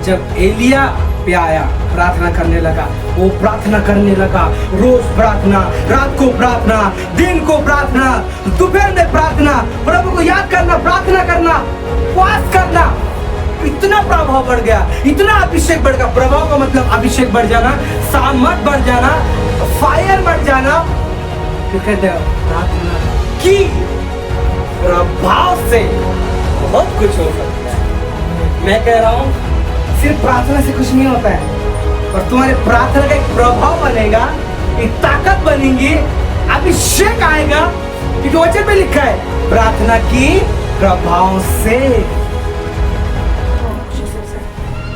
जब एलिया पे आया, प्रार्थना करने लगा, वो प्रार्थना करने लगा, रोज प्रार्थना, रात को प्रार्थना, दिन को प्रार्थना, दोपहर में प्रार्थना, प्रभु को याद करना, प्रार्थना करना, उपवास करना। इतना प्रभाव बढ़ गया, इतना अभिषेक बढ़ गया। प्रभाव का मतलब अभिषेक बढ़ जाना, सामर्थ बढ़ जाना, फायर बढ़ जाना। तो कहते हैं प्रार्थना की प्रभाव से बहुत कुछ हो सकता है। मैं कह रहा हूँ सिर्फ प्रार्थना से कुछ नहीं होता है, पर तुम्हारे प्रार्थना का एक प्रभाव बनेगा, एक ताकत बनेगी, अभिषेक आएगा। क्योंकि वचन में लिखा है प्रार्थना की प्रभाव से।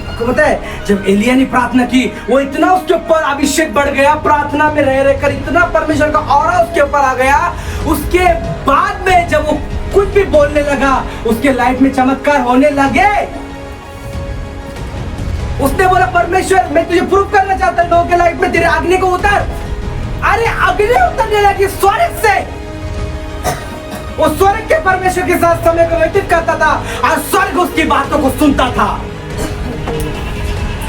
आपको पता है जब एलिया ने प्रार्थना की, वो इतना उसके ऊपर अभिषेक बढ़ गया, प्रार्थना में रह रहकर इतना परमेश्वर का ऑरा उसके ऊपर आ गया। उसके बाद में जब वो कुछ भी बोलने लगा, उसके लाइफ में चमत्कार होने लगे। उसने बोला परमेश्वर मैं तुझे प्रूव करना चाहता हूं, लोगों के लाइफ में तेरे अग्नि को उतर। अरे अग्नि उतरने लगी स्वर्ग से। वो स्वर्ग के परमेश्वर के साथ समय को व्यतीत करता था और स्वर्ग उसकी बातों को सुनता था।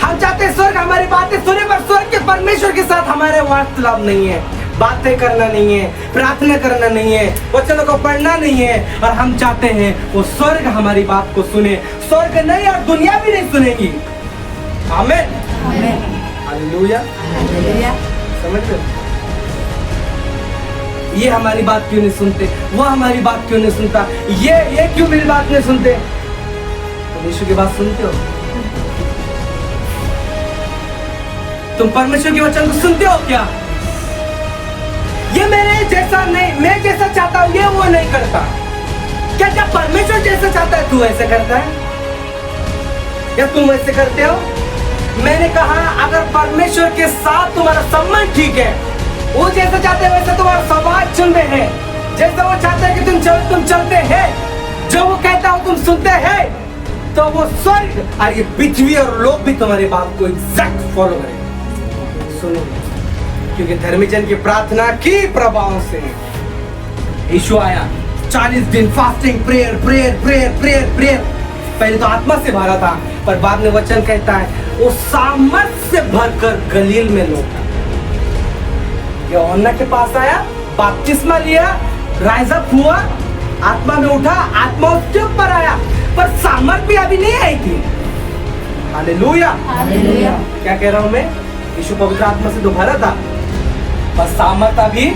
हम चाहते हैं स्वर्ग हमारी बातें सुने, पर स्वर्ग के परमेश्वर के साथ हमारे वार्तालाप नहीं है, बातें करना नहीं है, प्रार्थना करना नहीं है, वचनों को पढ़ना नहीं है। और हम चाहते हैं वो स्वर्ग हमारी बात को सुने। स्वर्ग नहीं और दुनिया भी नहीं सुनेगी। आमीन, हालेलुया, समझ लो। ये हमारी बात क्यों नहीं सुनते, वो हमारी बात क्यों नहीं सुनता, ये क्यों मेरी बात नहीं सुनते। तुम यीशु की बात सुनते हो? तुम परमेश्वर के वचन को सुनते हो क्या? ये मेरे जैसा नहीं, मैं जैसा चाहता हूं ये वो नहीं करता। क्या जब परमेश्वर जैसा चाहता है तू ऐसे करता है या तुम वैसे करते हो? मैंने कहा अगर परमेश्वर के साथ तुम्हारा संबंध ठीक है, वो जैसा चाहते हैं वैसे तुम्हारा समाज चल रहे हैं, जैसा वो चाहता है कि तुम चलते हैं, जो वो कहता हो तुम सुनते हैं, तो वो स्वर्ग और ये पृथ्वी और लोग भी तुम्हारी बात को एग्जैक्ट फॉलो करेंगे, सुनेंगे। क्योंकि धर्मी जन की प्रार्थना की प्रभाव से यीशु आया। 40 दिन fasting, prayer prayer prayer prayer prayer. पहले तो आत्मा से भरा था, पर बाद में वचन कहता है वो सामर्थ से भरकर गलील में लौटा। यूहन्ना के पास आया, बपतिस्मा लिया, राइज अप हुआ, आत्मा में उठा, आत्मा उसके ऊपर आया, पर सामर्थ भी अभी नहीं आई थी। Hallelujah, hallelujah. क्या कह रहा हूं मैं? यीशु पवित्र आत्मा से तो भरा था, पर सामर्थ अभी।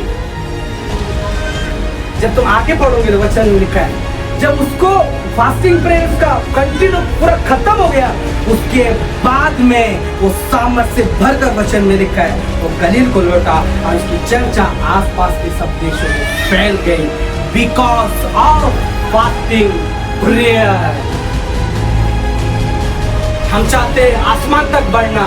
जब तुम आगे पढ़ोगे तो वचन में लिखा है जब उसको फास्टिंग प्रेयर का कंटिन्यू पूरा खत्म हो गया, उसके बाद में वो सामर्थ से भरकर वचन में लिखा है वो गलील को लौटा और उसकी चर्चा आसपास के सब देशों में फैल गई। Because of fasting prayer. हम चाहते हैं आसमान तक बढ़ना,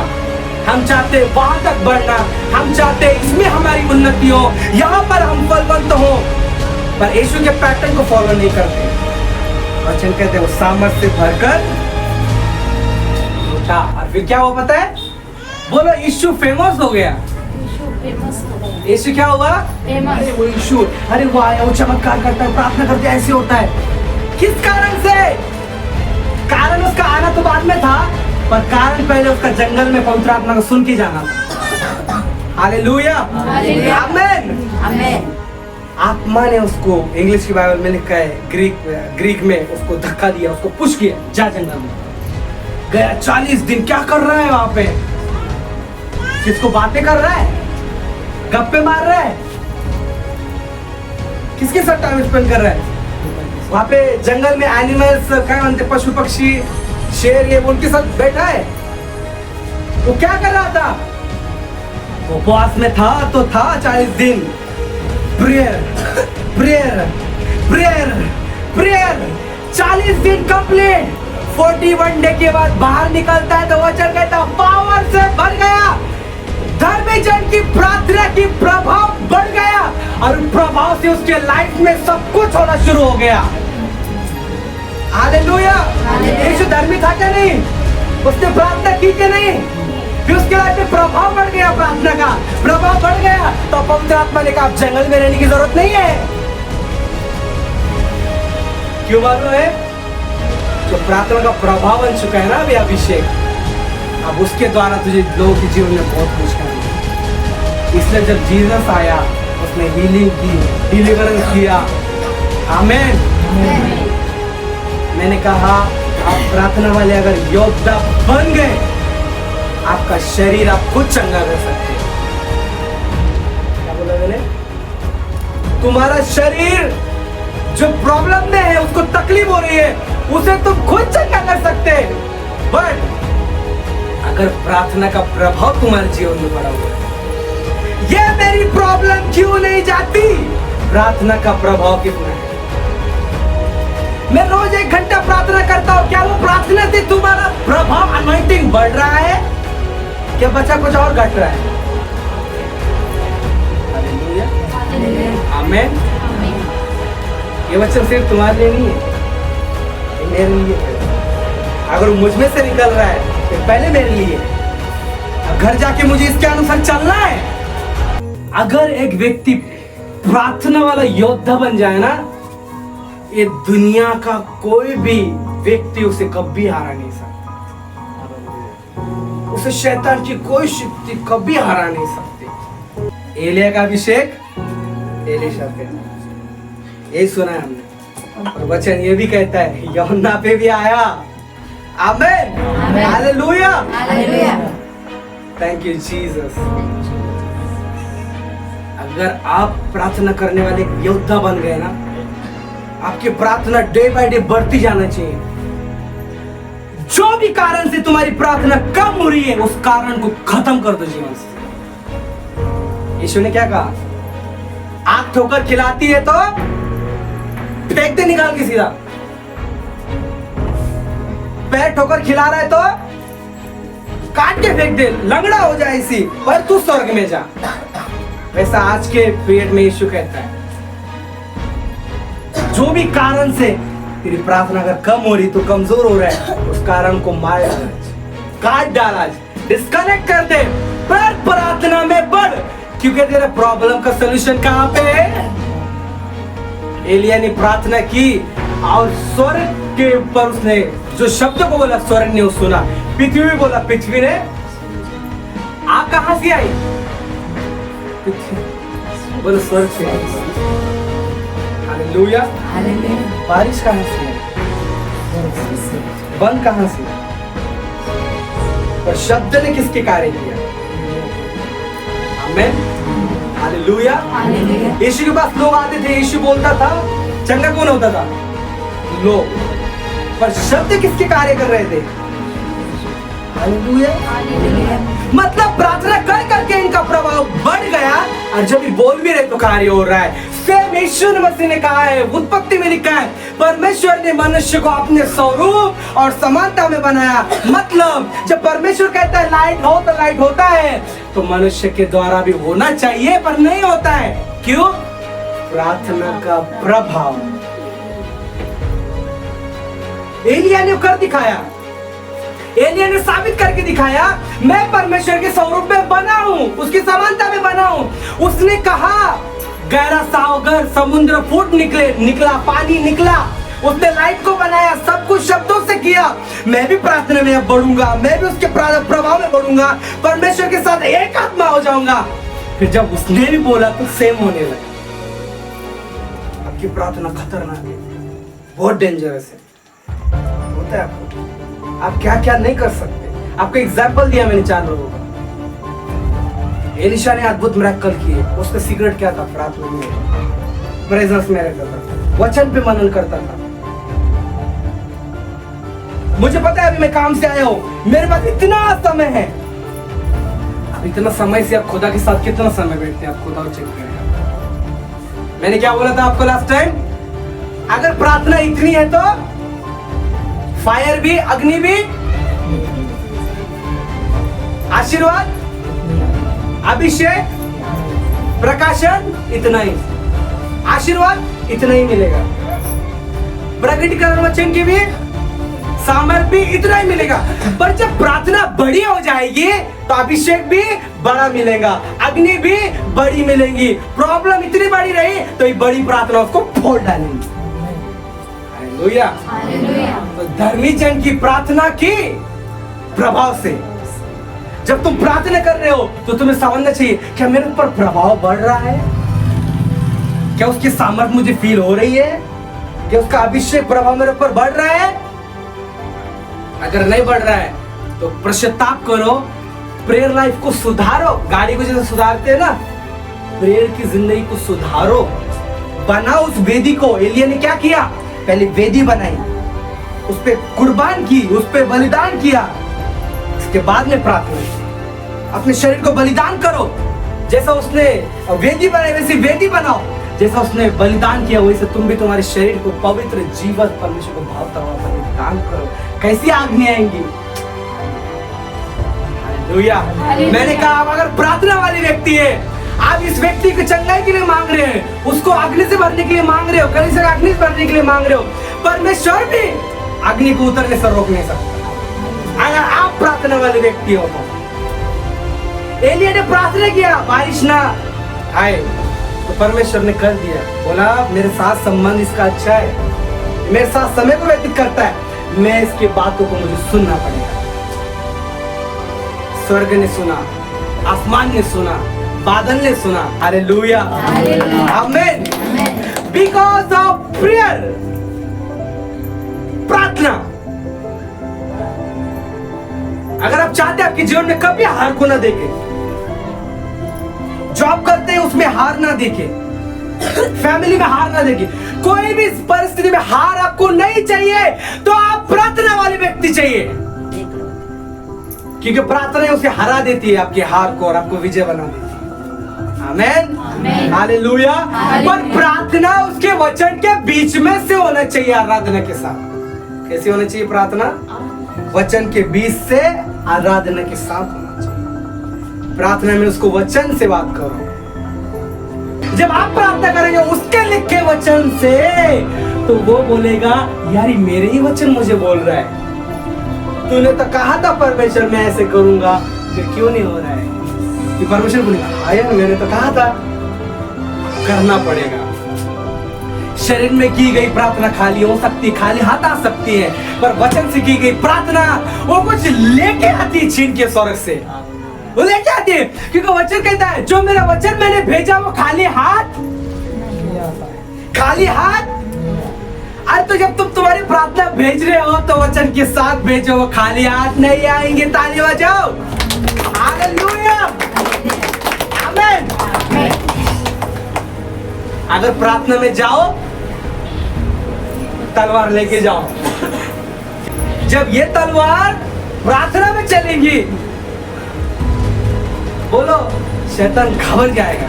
हम चाहते हैं वहां तक बढ़ना, हम चाहते हैं इसमें हमारी उन्नति हो, यहाँ पर हम फलवंत हो, पर यीशु के पैटर्न को फॉलो नहीं करते। वचन कहते हैं वो सामर्थ से भरकर उठा। और फिर क्या हुआ पता है? बोलो यीशु फेमस हो गया। यीशु क्या हुआ? अरे वो यीशु, अरे वो आया, वो चमत्कार करता है, प्रार्थना करते हैं, ऐसे होता है। किस कारण से? कारण उसका आना तो बाद में था, पर कारण पहले उसका जंगल में पवित्र आत्मा को सुन के जाना था। हालेलुया, आमीन, आमीन। आत्मा ने उसको, इंग्लिश की बाइबल में लिखा है, ग्रीक में उसको धक्का दिया, उसको पुश किया, जा जंगल में गया। 40 दिन क्या कर रहा है वहां पे? किसको बातें कर रहा है, गप्पे मार रहा है, किसके साथ टाइम स्पेंड कर रहा है? वहां पे जंगल में एनिमल्स, क्या बनते, पशु पक्षी, शेर, ये उनके साथ बैठा है। वो क्या कर रहा था? वो उपवास में था तो था 40 दिन। प्रेयर प्रेयर प्रेयर प्रेयर 40 दिन कंप्लीट। 41 डे के बाद बाहर निकलता है तो वचन कहता पावर से भर गया। धर्मी जन की प्रार्थना की प्रभाव बढ़ गया और प्रभाव से उसके लाइफ में सब कुछ होना शुरू हो गया। हालेलुया। यीशु धर्मी था क्या? नहीं। उसने प्रार्थना की क्या? नहीं। फिर उसके लाइफ में प्रभाव बढ़ गया, प्रार्थना का प्रभाव बढ़ गया, तो पवित्र आत्मा ने कहा आप जंगल में रहने की जरूरत नहीं है। क्यों मालूम है? जो प्रार्थना का प्रभाव बन चुका है ना अभी, अभिषेक, अब उसके द्वारा तुझे लोगों के जीवन में बहुत कुछ करना। इसलिए जब जीसस आया उसने हीलिंग की, डिलीवरेंस किया। आमेन। मैंने कहा आप प्रार्थना वाले अगर योद्धा बन गए, आपका शरीर आप खुद चंगा कर सकते हैं। क्या बोला मैंने? तुम्हारा शरीर जो प्रॉब्लम में है, उसको तकलीफ हो रही है, उसे तुम खुद चंगा कर सकते हैं। बट अगर प्रार्थना का प्रभाव तुम्हारे जीवन में पड़ा हुआ है, ये मेरी प्रॉब्लम क्यों नहीं जाती, प्रार्थना का प्रभाव कितना है? मैं रोज 1 घंटा प्रार्थना करता हूं, क्या वो प्रार्थना से तुम्हारा प्रभाव अनॉइंटिंग बढ़ रहा है, क्या बच्चा कुछ और घट रहा है? हालेलुया, आमीन। ये वचन सिर्फ तुम्हारे लिए नहीं है, ये मेरे लिए है। अगर मुझ में से निकल रहा है तो पहले मेरे लिए, घर जाके मुझे इसके अनुसार चलना है। अगर एक व्यक्ति प्रार्थना वाला योद्धा बन जाए ना, ये दुनिया का कोई भी व्यक्ति उसे कभी हरा नहीं सकता, उसे शैतान की कोई शक्ति कभी हरा नहीं सकती। एलिया का अभिषेक एलीशा पे, यही सुना है हमने, और वचन ये भी कहता है यूहन्ना पे भी आया। आमीन, hallelujah, hallelujah, thank you Jesus. अगर आप प्रार्थना करने वाले योद्धा बन गए ना, आपकी प्रार्थना डे बाय डे बढ़ती जाना चाहिए। जो भी कारण से तुम्हारी प्रार्थना कम हो रही है, उस कारण को खत्म कर दो जीवन से। यीशु ने क्या कहा? आंख ठोकर खिलाती है तो फेंक दे निकाल के सीधा, पैर ठोकर खिला रहा है तो काट के फेंक दे, लंगड़ा हो जाए इसी पर तू स्वर्ग में जा। वैसा आज के पीरियड में यीशु कहता है, जो भी कारण से तेरी प्रार्थना अगर कम हो रही, तो कमजोर हो रहा है, उस कारण को मार डाल, काट डाल, आज डिस्कनेक्ट कर दे, पर प्रार्थना में बढ़, क्योंकि तेरे प्रॉब्लम का सलूशन कहां पे है? एलिया ने प्रार्थना की और स्वर्ग के ऊपर उसने जो शब्द को बोला, स्वर्ग ने सुना, पृथ्वी भी बोला, पृथ्वी ने आग कहां से आई? बोलो स्वर्ग से। Hallelujah, hallelujah. बारिश कहां से आई? बंद कहां से? और शब्द ने किसके कार्य किया? आमीन, हालेलुया, हालेलुया। यीशु के पास लोग आते थे, यीशु बोलता था, चंगा कौन होता था? लोग। पर शब्द किसके कार्य कर रहे थे? Hallelujah, hallelujah. मतलब प्रार्थना कर करके इनका प्रभाव बढ़ गया, और जब भी बोल भी रहे तो कार्य हो रहा है। सेम यीशु मसीह ने कहा है, उत्पत्ति में लिखा है, परमेश्वर ने मनुष्य को अपने स्वरूप और समानता में बनाया। मतलब जब परमेश्वर कहता है लाइट हो तो लाइट होता है, तो मनुष्य के द्वारा भी होना चाहिए, पर नहीं होता है। क्यों? प्रार्थना का प्रभाव। एलिया ने कर दिखाया, एलिया ने साबित करके दिखाया, मैं परमेश्वर के स्वरूप में बना हूं, उसकी समानता में बना हूं। उसने कहा गहरा सागर, समुद्र फूट निकला, पानी निकला, उसने लाइट को बनाया, सब कुछ शब्दों से किया। मैं भी प्रार्थना में अब बढ़ूंगा, मैं भी उसके प्रभाव में बढ़ूंगा, परमेश्वर के साथ एक आत्मा हो जाऊंगा। फिर जब उसने भी बोला तो सेम होने लगा। आपकी प्रार्थना खतरनाक है, बहुत डेंजरस है, होता है आपको। आप क्या क्या नहीं कर सकते। आपको एग्जाम्पल दिया मैंने 4 लोगों का। एलीशा ने अद्भुत मिरेकल किए, उसका सीक्रेट क्या था? प्रार्थना में, प्रेजेंस में रहता था, वचन पे मनन करता था। मुझे पता है अभी मैं काम से आया हूं, मेरे पास इतना समय है। अब इतना समय से आप खुदा के साथ कितना समय बैठते हैं? आप खुदा चेक करें। मैंने क्या बोला था आपको लास्ट टाइम? अगर प्रार्थना इतनी है तो फायर भी, अग्नि भी, आशीर्वाद, अभिषेक, प्रकाशन, इतना ही आशीर्वाद इतना ही मिलेगा। प्रकटीकरण वचन की भी सामर्थ भी इतना ही मिलेगा। पर जब प्रार्थना बड़ी हो जाएगी तो अभिषेक भी बड़ा मिलेगा, अग्नि भी बड़ी मिलेगी। प्रॉब्लम इतनी बड़ी रही तो ये बड़ी प्रार्थना उसको फोड़ डालेंगी। Hallelujah, hallelujah. तो धर्मी जन की प्रार्थना की प्रभाव से जब तुम प्रार्थना कर रहे हो तो तुम्हें समझना चाहिए, क्या मेरे ऊपर प्रभाव बढ़ रहा है? क्या उसकी सामर्थ मुझे फील हो रही है? क्या उसका अभिषेक प्रभाव मेरे ऊपर बढ़ रहा है? अगर नहीं बढ़ रहा है तो पश्चाताप करो, प्रेयर लाइफ को सुधारो। गाड़ी को जैसे सुधारते हैं ना, प्रेयर की जिंदगी को सुधारो, बनाओ उस वेदी को। एलिया ने क्या किया? पहले वेदी बनाई, उस पे कुर्बान की, उस पे बलिदान किया, उसके बाद में प्रार्थना की। अपने शरीर को बलिदान करो, जैसा उसने वेदी बनाई वैसे वेदी बनाओ, जैसा उसने बलिदान किया वैसे तुम भी तुम्हारे शरीर को पवित्र जीवन परमेश्वर को भावता हुआ बलिदान करो। कैसी आज्ञा आएंगी? हालेलुया। मैंने कहा आप अगर प्रार्थना वाली व्यक्ति है, आप इस व्यक्ति की चंगाई के लिए मांग रहे हैं, उसको अग्नि से भरने के लिए मांग रहे हो, कलीसिया से अग्नि से भरने के लिए मांग रहे हो, परमेश्वर भी अग्नि को उतरने से रोक नहीं सकता अगर आप प्रार्थना वाले व्यक्ति हो तो। एलिया ने प्रार्थना किया, बारिश ना आए तो परमेश्वर ने कर दिया। बोला मेरे साथ संबंध इसका अच्छा है, मेरे साथ समय को व्यतीत करता है, मैं इसकी बातों को मुझे सुनना पड़ेगा। स्वर्ग ने सुना, आसमान ने सुना, बादल ने सुना। हालेलुया, आमीन। बिकॉज ऑफ प्रेयर, प्रार्थना। अगर आप चाहते हैं आपके जीवन में कभी हार को ना देखे, जॉब करते हैं उसमें हार ना देखे, फैमिली में हार ना देखे, कोई भी परिस्थिति में हार आपको नहीं चाहिए, तो आप प्रार्थना वाले व्यक्ति चाहिए, क्योंकि प्रार्थना उसे हरा देती है आपकी हार को और आपको विजय बना देती है। आमेन, हालेलुया। पर प्रार्थना उसके वचन के बीच में से होना चाहिए, आराधना के साथ। कैसे होना चाहिए प्रार्थना? वचन के बीच से आराधना के साथ होना चाहिए। प्रार्थना में उसको वचन से बात करो। जब आप प्रार्थना करेंगे उसके लिखे वचन से, तो वो बोलेगा यार मेरे ही वचन मुझे बोल रहा है, तूने तो कहा था परमेश्वर मैं ऐसे करूंगा, फिर क्यों नहीं हो रहा है? कि परमेश्वर बोलेगा हाँ यार मैंने तो कहा था, करना पड़ेगा। शरीर में की गई प्रार्थना खाली हो सकती है, खाली हाथ आ सकती है, पर वचन से की गई प्रार्थना वो कुछ लेके आती है, छीन के स्वर्ग से वो लेके आती है, क्योंकि वचन कहता है जो मेरा वचन मैंने भेजा वो खाली हाथ, खाली हाथ। अरे तो जब तुम तुम्हारी प्रार्थना भेज रहे हो तो वचन के साथ भेजो, वो खाली हाथ नहीं आएंगे। ताली बजाओ, हालेलुया, आमीन। अगर प्रार्थना में जाओ तलवार लेके जाओ, जब ये तलवार प्रार्थना में चलेगी, बोलो शैतान घबरा जाएगा।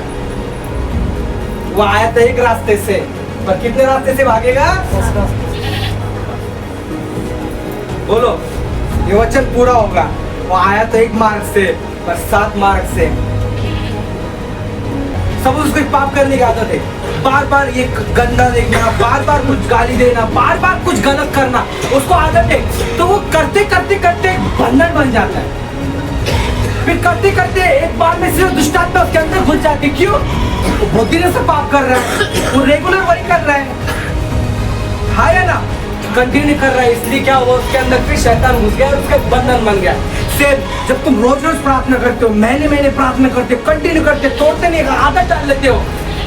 वो आया था एक रास्ते से, पर कितने रास्ते से भागेगा? बोलो ये वचन पूरा होगा। वो आया तो एक मार्ग से, पर 7 मार्ग से। सब उसको पाप करने की आदत है, बार बार ये गंदा देखना, बार बार कुछ गाली देना, बार बार कुछ गलत करना, उसको आदत है। तो वो करते करते करते बंधन बन जाता है। फिर करते करते एक बार में सिर्फ दुष्टात्मा उसके अंदर घुस जाती। क्यों? वो बहुत दिनों से पाप कर रहा है, वो रेगुलर वही कर रहा है, हाँ या ना, कंटिन्यू कर रहा है, इसलिए क्या हुआ उसके अंदर फिर शैतान घुस गया और उसका बंधन बन गया। सेम जब तुम रोज रोज प्रार्थना करते हो, महीने महीने प्रार्थना करते हो, कंटिन्यू करते हो, तोड़ते नहीं, आदत डाल लेते हो,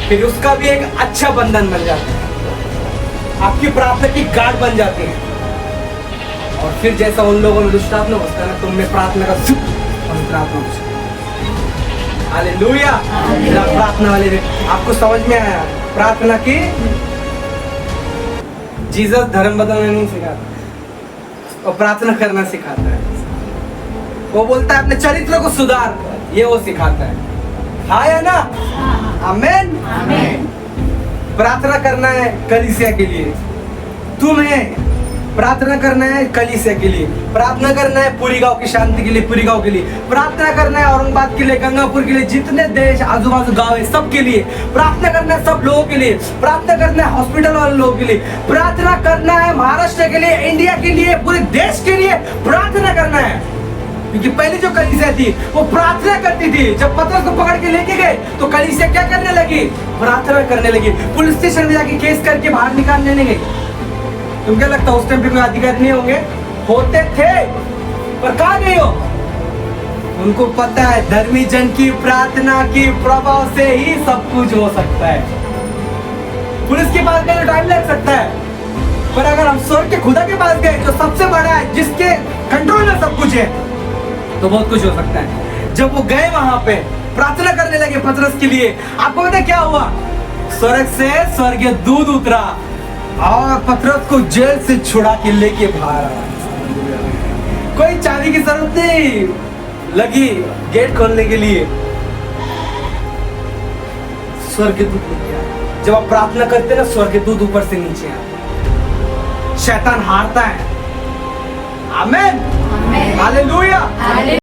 फिर उसका भी एक अच्छा बंधन बन जाता है, आपकी प्रार्थना की गाढ़ बन जाती है। और फिर जैसा उन लोगों में दुष्टात्मा घुसता है ना, तुम में प्रार्थना का पवित्र आत्मा घुसता है। हालेलुया। प्रार्थना वाले व्यक्ति, आपको समझ में आया? प्रार्थना की जीसस धर्म बदलना नहीं सिखाता, और प्रार्थना करना सिखाता है। वो बोलता है अपने चरित्र को सुधार, ये वो सिखाता है, हाँ या ना? आमीन, आमीन। प्रार्थना करना है कलीसिया के लिए, तुम्हें प्रार्थना करना है कलीसिया के लिए, प्रार्थना करना है पूरी गांव की शांति के लिए, पूरी गांव के लिए, प्रार्थना करना है औरंगाबाद के लिए, गंगापुर के लिए, जितने देश आजू बाजू गांव है सब के लिए, प्रार्थना करना है सब लोगों के लिए, प्रार्थना करना है हॉस्पिटल वाले लोगों के लिए, प्रार्थना करना है महाराष्ट्र के लिए, इंडिया के लिए, पूरे देश के लिए प्रार्थना करना है। क्योंकि पहले जो कलीसिया थी वो प्रार्थना करती थी। जब पतरस को पकड़ के लेके गए तो कलीसिया क्या करने लगी? प्रार्थना करने लगी। पुलिस स्टेशन में जाके केस करके बाहर निकालने नहीं गई। तुम क्या लगता है उस टाइम पे कोई अधिकारी नहीं होंगे? होते थे, पर कहाँ गए हो? उनको पता है धर्मी जन की प्रार्थना की प्रभाव से ही सब कुछ हो सकता है। पुलिस के पास गए तो टाइम लग सकता है, पर अगर हम स्वर्ग के खुदा के पास गए जो सबसे बड़ा है, जिसके कंट्रोल में सब कुछ है, तो बहुत कुछ हो सकता है। जब वो गए वहां पे प्रार्थना करने लगे पतरस के लिए, आपको पता है क्या हुआ? स्वर्ग से स्वर्गीय दूध उतरा और पतरस को जेल से छुड़ा के लेके बाहर आया। कोई चाबी की जरूरत नहीं लगी गेट खोलने के लिए, स्वर्गीय दूध लेके आया। जब आप प्रार्थना करते हैं ना, स्वर्गीय दूध ऊपर से नीचे आता, शैतान हारता है। आमीन, हालेलुया।